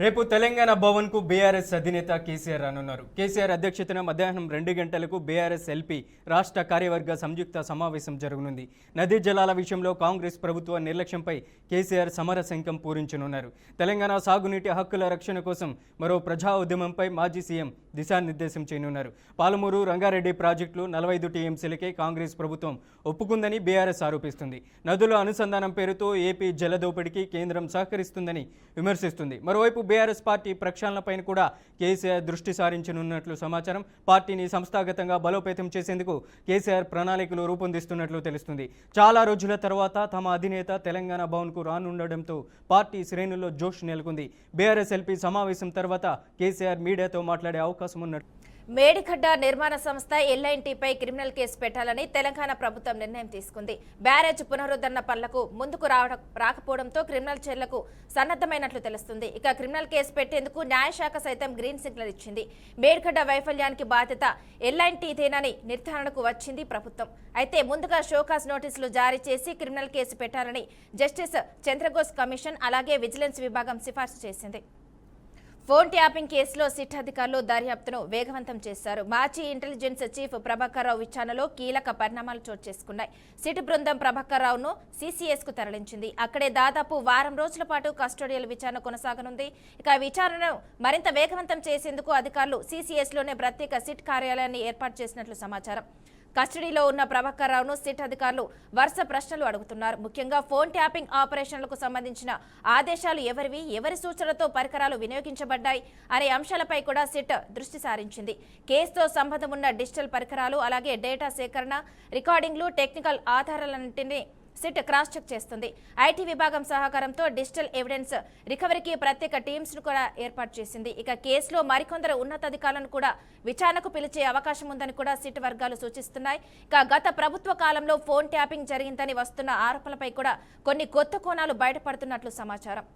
రేపు తెలంగాణ భవన్ కు బీఆర్ఎస్ అధినేత కేసీఆర్ రానున్నారు. కేసీఆర్ అధ్యక్షతన మధ్యాహ్నం 2 గంటలకు బీఆర్ఎస్ ఎల్పీ రాష్ట్ర కార్యవర్గ సంయుక్త సమావేశం జరగనుంది. నదీ జలాల విషయంలో కాంగ్రెస్ ప్రభుత్వ నిర్లక్ష్యంపై కేసీఆర్ సమరశంఖం పూరించనున్నారు. తెలంగాణ సాగునీటి హక్కుల రక్షణ కోసం మరో ప్రజా ఉద్యమంపై మాజీ సీఎం దిశానిర్దేశం చేయనున్నారు. పాలమూరు రంగారెడ్డి ప్రాజెక్టులు 45 టీఎంసీలకే కాంగ్రెస్ ప్రభుత్వం ఒప్పుకుందని బీఆర్ఎస్ ఆరోపిస్తుంది. నదుల అనుసంధానం పేరుతో ఏపీ జలదోపిడికి కేంద్రం సహకరిస్తుందని విమర్శిస్తుంది. మరోవైపు బీఆర్ఎస్ పార్టీ ప్రక్షాళనపైన కూడా కేసీఆర్ దృష్టి సారించనున్నట్లు సమాచారం. పార్టీని సంస్థాగతంగా బలోపేతం చేసేందుకు కేసీఆర్ ప్రణాళికలు రూపొందిస్తున్నట్లు తెలుస్తుంది. చాలా రోజుల తర్వాత తమ అధినేత తెలంగాణ భవన్కు రానుండడంతో పార్టీ శ్రేణుల్లో జోష్ నెలకొంది. బీఆర్ఎస్ ఎల్పీ సమావేశం తర్వాత కేసీఆర్ మీడియాతో మాట్లాడే అవకాశం ఉన్నట్టు. మేడిగడ్డ నిర్మాణ సంస్థ ఎల్ఐన్టీపై క్రిమినల్ కేసు పెట్టాలని తెలంగాణ ప్రభుత్వం నిర్ణయం తీసుకుంది. బ్యారేజ్ పునరుద్ధరణ పనులకు ముందుకు రాకపోవడంతో క్రిమినల్ చర్యలకు సన్నద్ధమైనట్లు తెలుస్తుంది. ఇక క్రిమినల్ కేసు పెట్టేందుకు న్యాయశాఖ సైతం గ్రీన్ సిగ్నల్ ఇచ్చింది. మేడిగడ్డ వైఫల్యానికి బాధ్యత ఎల్ఐన్టీదేనని నిర్ధారణకు వచ్చింది ప్రభుత్వం. అయితే ముందుగా షోకాజ్ నోటీసులు జారీ చేసి క్రిమినల్ కేసు పెట్టాలని జస్టిస్ చంద్రఘోష్ కమిషన్ అలాగే విజిలెన్స్ విభాగం సిఫార్సు చేసింది. ఫోన్ ట్యాపింగ్ కేసులో సిట్ అధికారులు దర్యాప్తును వేగవంతం చేశారు. మాజీ ఇంటెలిజెన్స్ చీఫ్ ప్రభాకర్ రావు విచారణలో కీలక పరిణామాలు చోటు చేసుకున్నాయి. సిట్ బృందం ప్రభాకర్ రావును సిసిఎస్ కు తరలించింది. అక్కడే దాదాపు వారం రోజుల పాటు కస్టోడియల్ విచారణ కొనసాగనుంది. ఇక విచారణను మరింత వేగవంతం చేసేందుకు అధికారులు సిసిఎస్ లోనే ప్రత్యేక సిట్ కార్యాలయాన్ని ఏర్పాటు చేసినట్లు సమాచారం. కస్టడీలో ఉన్న ప్రభాకర్ రావును సిట్ అధికారులు వరుస ప్రశ్నలు అడుగుతున్నారు. ముఖ్యంగా ఫోన్ ట్యాపింగ్ ఆపరేషన్లకు సంబంధించిన ఆదేశాలు ఎవరివి, ఎవరి సూచనలతో పరికరాలు వినియోగించబడ్డాయి అనే అంశాలపై కూడా సిట్ దృష్టి సారించింది. కేసుతో సంబంధం ఉన్న డిజిటల్ పరికరాలు అలాగే డేటా సేకరణ, రికార్డింగ్లు, టెక్నికల్ ఆధారాలన్నింటినీ సిట్ క్రాస్ చెక్ చేస్తుంది. ఐటీ విభాగం సహకారంతో డిజిటల్ ఎవిడెన్స్ రికవరీకి ప్రత్యేక టీమ్స్ ను కూడా ఏర్పాటు చేసింది. ఇక కేసులో మరికొందరు ఉన్నతాధికారులను కూడా విచారణకు పిలిచే అవకాశం ఉందని కూడా సిట్ వర్గాలు సూచిస్తున్నాయి. ఇక గత ప్రభుత్వ కాలంలో ఫోన్ ట్యాపింగ్ జరిగిందని వస్తున్న ఆరోపణలపై కూడా కొన్ని కొత్త కోణాలు బయటపడుతున్నట్లు సమాచారం.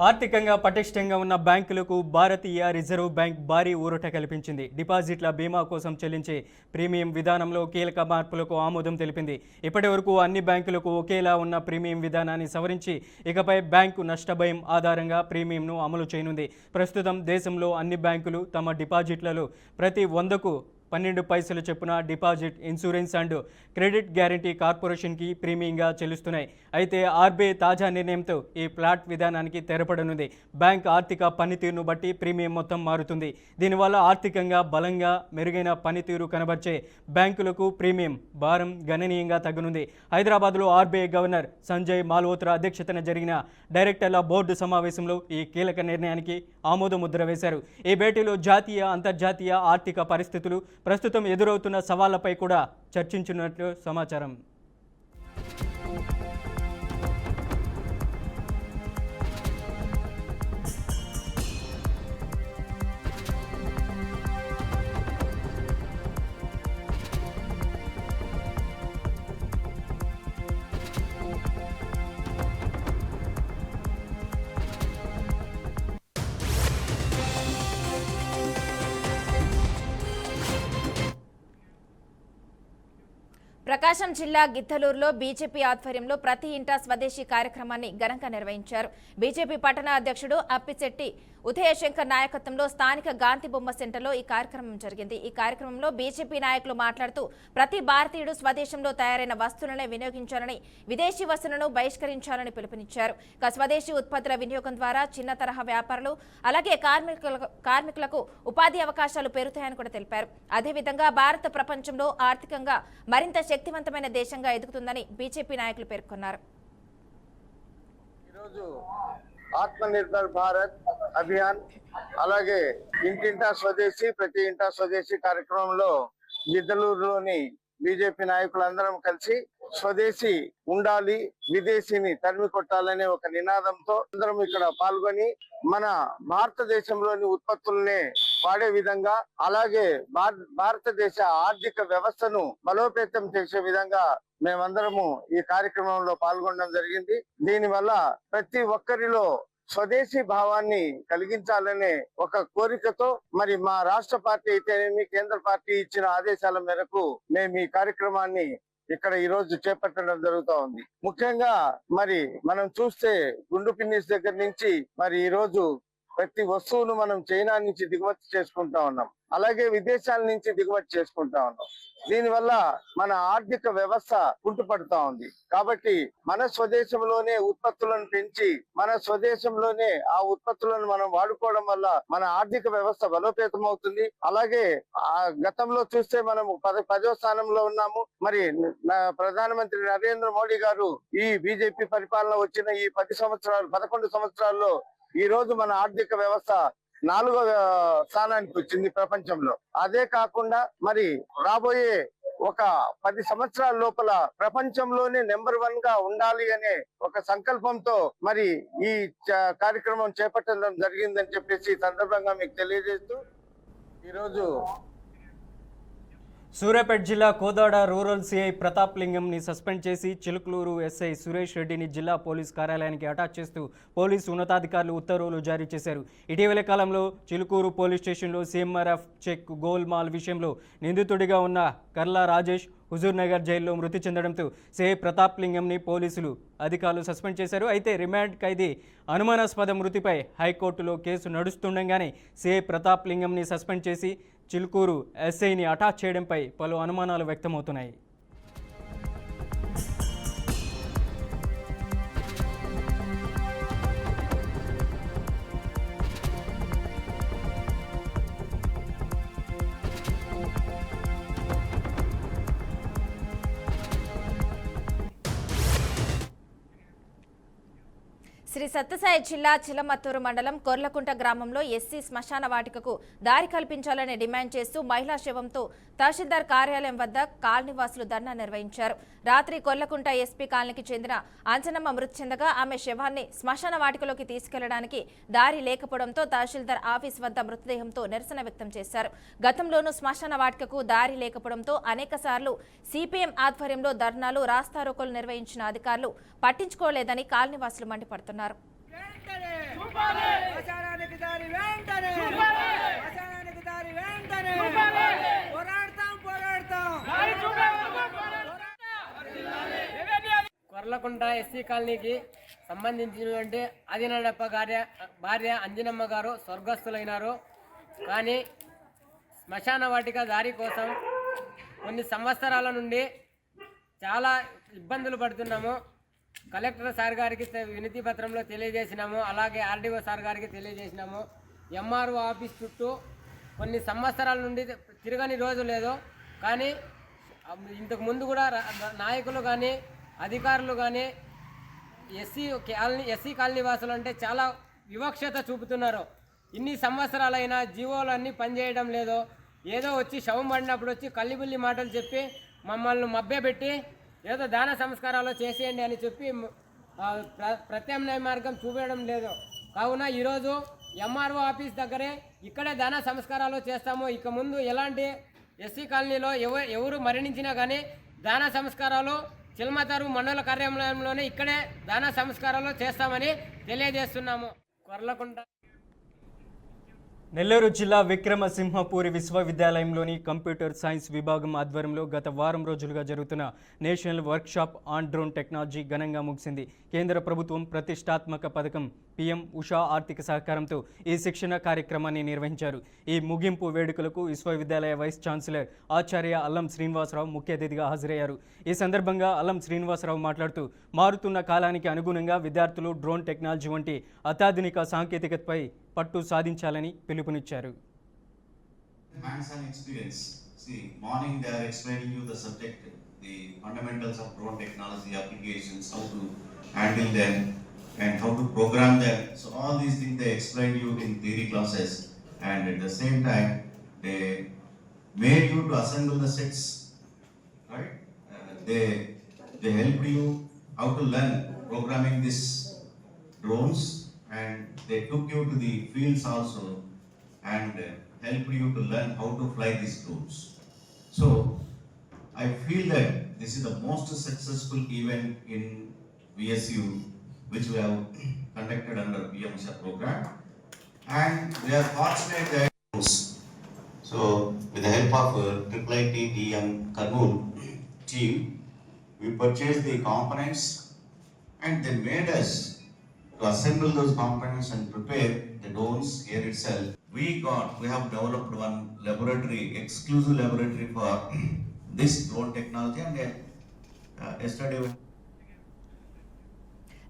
ఆర్థికంగా పటిష్టంగా ఉన్న బ్యాంకులకు భారతీయ రిజర్వ్ బ్యాంక్ భారీ ఊరట కల్పించింది. డిపాజిట్ల బీమా కోసం చెల్లించే ప్రీమియం విధానంలో కీలక మార్పులకు ఆమోదం తెలిపింది. ఇప్పటి వరకు అన్ని బ్యాంకులకు ఒకేలా ఉన్న ప్రీమియం విధానాన్ని సవరించి ఇకపై బ్యాంకు నష్టభయం ఆధారంగా ప్రీమియంను అమలు చేయనుంది. ప్రస్తుతం దేశంలో అన్ని బ్యాంకులు తమ డిపాజిట్లలో ప్రతి 100కు 12 పైసలు చొప్పున deposit insurance and credit guarantee కార్పొరేషన్కి ప్రీమియంగా చెల్లిస్తున్నాయి. అయితే ఆర్బీఐ తాజా నిర్ణయంతో ఈ ఫ్లాట్ విధానానికి తెరపడనుంది. బ్యాంక్ ఆర్థిక పనితీరును బట్టి ప్రీమియం మొత్తం మారుతుంది. దీనివల్ల ఆర్థికంగా బలంగా మెరుగైన పనితీరు కనబర్చే బ్యాంకులకు ప్రీమియం భారం గణనీయంగా తగ్గనుంది. హైదరాబాద్లో ఆర్బీఐ గవర్నర్ సంజయ్ మాల్హోత్రా అధ్యక్షతన జరిగిన డైరెక్టర్ల బోర్డు సమావేశంలో ఈ కీలక నిర్ణయానికి ఆమోద ముద్ర వేశారు. ఈ భేటీలో జాతీయ అంతర్జాతీయ ఆర్థిక పరిస్థితులు, ప్రస్తుతం ఎదురవుతున్న సవాళ్లపై కూడా చర్చించినట్లు సమాచారం. ప్రకాశం జిల్లా గిద్దలూరులో బీజేపీ ఆధ్వర్యంలో ప్రతి ఇంటా స్వదేశీ కార్యక్రమాన్ని ఘనంగా నిర్వహించారు. బీజేపీ పట్టణ అధ్యక్షుడు అప్పిశెట్టి ఉదయశంకర్ నాయకత్వంలో స్థానిక గాంధీ బొమ్మ సెంటర్లో ఈ కార్యక్రమం జరిగింది. ఈ కార్యక్రమంలో బీజేపీ నాయకులు మాట్లాడుతూ ప్రతి భారతీయుడు స్వదేశంలో తయారైన వస్తువులనే వినియోగించాలని, విదేశీ వస్తువులను బహిష్కరించాలని పిలుపునిచ్చారు. స్వదేశీ ఉత్పత్తుల వినియోగం ద్వారా చిన్న తరహా వ్యాపారులు అలాగే కార్మికులకు ఉపాధి అవకాశాలు పెరుగుతాయని కూడా తెలిపారు. అదేవిధంగా భారత ప్రపంచంలో ఆర్థికంగా మరింత శక్తివంతమైన దేశంగా ఎదుగుతుందని బీజేపీ నాయకులు పేర్కొన్నారు. ఆత్మనిర్భర్ భారత్ అభియాన్ అలాగే ఇంటింటా స్వదేశీ ప్రతి ఇంటా స్వదేశీ కార్యక్రమంలో గిద్దలూరులోని బీజేపీ నాయకులందరం కలిసి స్వదేశీ ఉండాలి, విదేశీని తరిమి కొట్టాలనే ఒక నినాదంతో అందరం ఇక్కడ పాల్గొని మన భారతదేశంలోని ఉత్పత్తులనే వాడే విధంగా అలాగే భారతదేశ ఆర్థిక వ్యవస్థను బలోపేతం చేసే విధంగా మేమందరము ఈ కార్యక్రమంలో పాల్గొనడం జరిగింది. దీని వల్ల ప్రతి ఒక్కరిలో స్వదేశీ భావాన్ని కలిగించాలనే ఒక కోరికతో మరి మా రాష్ట్ర పార్టీ అయితేనేమి కేంద్ర పార్టీ ఇచ్చిన ఆదేశాల మేరకు మేము ఈ కార్యక్రమాన్ని ఇక్కడ ఈ రోజు చేపట్టడం జరుగుతూ ఉంది. ముఖ్యంగా మరి మనం చూస్తే గుండు పిన్నిస్ దగ్గర నుంచి మరి ఈ రోజు ప్రతి వస్తువును మనం చైనా నుంచి దిగుమతి చేసుకుంటా ఉన్నాం, అలాగే విదేశాల నుంచి దిగుమతి చేసుకుంటా ఉన్నాం. దీనివల్ల మన ఆర్థిక వ్యవస్థ కుంటుపడుతా ఉంది. కాబట్టి మన స్వదేశంలోనే ఉత్పత్తులను పెంచి మన స్వదేశంలోనే ఆ ఉత్పత్తులను మనం వాడుకోవడం వల్ల మన ఆర్థిక వ్యవస్థ బలోపేతం అవుతుంది. అలాగే ఆ గతంలో చూస్తే మనము 10వ స్థానంలో ఉన్నాము. మరి ప్రధానమంత్రి నరేంద్ర మోడీ గారు ఈ బీజేపీ పరిపాలన వచ్చిన ఈ 11 సంవత్సరాల్లో ఈ రోజు మన ఆర్థిక వ్యవస్థ 4వ స్థానానికి వచ్చింది ప్రపంచంలో. అదే కాకుండా మరి రాబోయే ఒక 10 సంవత్సరాల లోపల ప్రపంచంలోనే నెంబర్ 1 గా ఉండాలి అనే ఒక సంకల్పంతో మరి ఈ కార్యక్రమం చేపట్టడం జరిగిందని చెప్పేసి ఈ సందర్భంగా మీకు తెలియజేస్తూ ఈరోజు సూర్యాపేట జిల్లా కోదాడ రూరల్ సిఐ ప్రతాప్ లింగంని సస్పెండ్ చేసి చిలుకలూరు ఎస్ఐ సురేష్ రెడ్డిని జిల్లా పోలీస్ కార్యాలయానికి అటాచ్ చేస్తూ పోలీసు ఉన్నతాధికారులు ఉత్తర్వులు జారీ చేశారు. ఇటీవల కాలంలో చిలుకూరు పోలీస్ స్టేషన్లో సీఎంఆర్ఎఫ్ చెక్ గోల్మాల్ విషయంలో నిందితుడిగా ఉన్న కర్లా రాజేష్ హుజూర్ నగర్ జైల్లో మృతి చెందడంతో సిఐ ప్రతాప్ లింగంని పోలీసులు అధికారులు సస్పెండ్ చేశారు. అయితే రిమాండ్ ఖైదీ అనుమానాస్పద మృతిపై హైకోర్టులో కేసు నడుస్తుండగానే సిఐ ప్రతాప్ లింగంని సస్పెండ్ చేసి చిలుకూరు ఎస్ఐని అటాచ్ చేయడంపై పలు అనుమానాలు వ్యక్తమవుతున్నాయి. శ్రీ సత్యసాయి జిల్లా చిలమత్తూరు మండలం కొర్లకుంట గ్రామంలో ఎస్సీ శ్మశాన వాటికకు దారి కల్పించాలని డిమాండ్ చేస్తూ మహిళా శవంతో తహసీల్దార్ కార్యాలయం వద్ద కాలనీవాసులు ధర్నా నిర్వహించారు. రాత్రి కొర్లకుంట ఎస్పీ కాలనీకి చెందిన అంజనమ్మ మృతి చెందగా ఆమె శవాన్ని శ్మశాన వాటికలోకి తీసుకెళ్లడానికి దారి లేకపోవడంతో తహసీల్దార్ ఆఫీస్ వద్ద మృతదేహంతో నిరసన వ్యక్తం చేశారు. గతంలోనూ శ్మశాన వాటికకు దారి లేకపోవడంతో అనేకసార్లు సిపిఎం ఆధ్వర్యంలో ధర్నాలు రాస్తారోకోలు నిర్వహించిన అధికారులు పట్టించుకోలేదని కాలనీవాసులు మండిపడుతున్నారు. కొర్లకుంట ఎస్సీ కాలనీకి సంబంధించినటువంటి ఆదినాడప్ప భార్య అంజనమ్మ గారు స్వర్గస్థులైనారు. కానీ శ్మశాన వాటిక దారి కోసం కొన్ని సంవత్సరాల నుండి చాలా ఇబ్బందులు పడుతున్నాము. కలెక్టర్ సార్ గారికి వినతి పత్రంలో తెలియజేసినాము, అలాగే ఆర్డీఓ సార్ గారికి తెలియజేసినాము. ఎంఆర్ఓ ఆఫీస్ చుట్టూ కొన్ని సంవత్సరాల నుండి తిరగని రోజు లేదు. కానీ ఇంతకు ముందు కూడా నాయకులు కానీ అధికారులు కానీ ఎస్సీ కాలనీ వాసులు అంటే చాలా వివక్షత చూపుతున్నారు. ఇన్ని సంవత్సరాలైనా జీవోలన్నీ పనిచేయడం లేదు. ఏదో వచ్చి శవం పడినప్పుడు వచ్చి కల్లిబుల్లి మాటలు చెప్పి మమ్మల్ని మభ్యపెట్టి ఏదో దాన సంస్కారాలు చేసేయండి అని చెప్పి ప్రత్యామ్నాయ మార్గం చూపించడం లేదు. కావున ఈరోజు ఎంఆర్ఓ ఆఫీస్ దగ్గరే ఇక్కడే దాన సంస్కారాలు చేస్తాము. ఇక ముందు ఎలాంటి ఎస్సీ కాలనీలో ఎవరు మరణించినా కానీ దాన సంస్కారాలు చిల్మతారు మండల కార్యాలయంలోనే ఇక్కడే దాన సంస్కారాలు చేస్తామని తెలియజేస్తున్నాము. కొర్లకుంట నెల్లూరు జిల్లా విక్రమసింహపూరి విశ్వవిద్యాలయంలోని కంప్యూటర్ సైన్స్ విభాగం ఆధ్వర్యంలో గత వారం రోజులుగా జరుగుతున్న national workshop on drone technology ఘనంగా ముగిసింది. కేంద్ర ప్రభుత్వం ప్రతిష్టాత్మక పథకం పీఎం ఉషా ఆర్థిక సహకారంతో ఈ శిక్షణ కార్యక్రమాన్ని నిర్వహించారు. ఈ ముగింపు వేడుకలకు విశ్వవిద్యాలయ వైస్ ఛాన్సలర్ ఆచార్య అల్లం శ్రీనివాసరావు ముఖ్య అతిథిగా హాజరయ్యారు. ఈ సందర్భంగా అల్లం శ్రీనివాసరావు మాట్లాడుతూ మారుతున్న కాలానికి అనుగుణంగా విద్యార్థులు డ్రోన్ టెక్నాలజీ వంటి అత్యాధునిక సాంకేతికతపై పట్టు సాధించాలని పిలుపునిచ్చారు. Hands-on experience. See, morning they are explaining you the subject, the fundamentals of drone technology applications, how to handle them and how to program them. So all these things they explain you in theory classes, and at the same time they made you to assemble the sets, right? They help you how to learn programming these drones, and they took you to the fields also and helped you to learn how to fly these drones. So I feel that this is the most successful event in VSU which we have conducted under PMSR program. And we are fortunate that so with the help of IIIT DM Kurnool team, we purchased the components and they made us to assemble those components and prepare the drones here itself. We have developed one laboratory, exclusive laboratory for this drone technology, and yesterday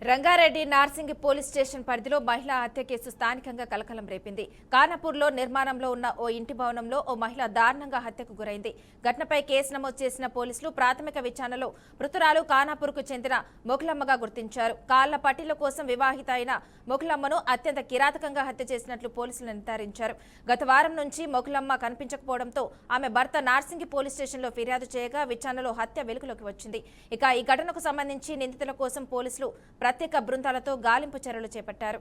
Rangareddy Narsingi police station పరిధిలో మహిళా హత్య case స్థానికంగా కలకలం రేపింది. ఖానాపూర్లో నిర్మాణంలో ఉన్న ఓ ఇంటి భవనంలో ఓ మహిళ దారుణంగా హత్యకు గురైంది. ఘటనపై కేసు నమోదు చేసిన పోలీసులు ప్రాథమిక విచారణలో మృతురాలు ఖానాపూర్కు చెందిన మొఘలమ్మగా గుర్తించారు. కాళ్ల పట్టీల కోసం వివాహిత అయిన మొఘలమ్మను అత్యంత కిరాతకంగా హత్య చేసినట్లు పోలీసులు నిర్ధారించారు. గత వారం నుంచి మొఘలమ్మ కనిపించకపోవడంతో ఆమె భర్త నార్సింగి పోలీస్ స్టేషన్లో ఫిర్యాదు చేయగా విచారణలో హత్య వెలుగులోకి వచ్చింది. ఇక ఈ ఘటనకు సంబంధించి నిందితుల కోసం పోలీసులు ప్రత్యేక బృందాలతో గాలింపు చర్యలు చేపట్టారు.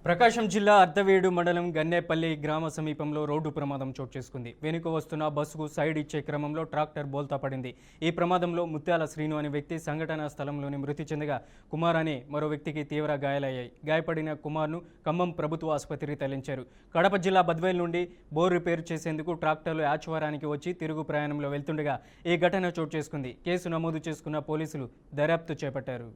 ప్రకాశం జిల్లా అర్ధవేడు మండలం గన్నేపల్లి గ్రామ సమీపంలో రోడ్డు ప్రమాదం చోటు చేసుకుంది. వెనుక వస్తున్న బస్సుకు సైడ్ ఇచ్చే క్రమంలో ట్రాక్టర్ బోల్తా పడింది. ఈ ప్రమాదంలో ముత్యాల శ్రీను అనే వ్యక్తి సంఘటనా స్థలంలోనే మృతి చెందగా కుమార్ అనే మరో వ్యక్తికి తీవ్ర గాయాలయ్యాయి. గాయపడిన కుమార్ను ఖమ్మం ప్రభుత్వ ఆసుపత్రికి తరలించారు. కడప జిల్లా బద్వేల్ నుండి బోర్ రిపేర్ చేసేందుకు ట్రాక్టర్లు యాచవరానికి వచ్చి తిరుగు ప్రయాణంలో వెళ్తుండగా ఈ ఘటన చోటు చేసుకుంది. కేసు నమోదు చేసుకున్న పోలీసులు దర్యాప్తు చేపట్టారు.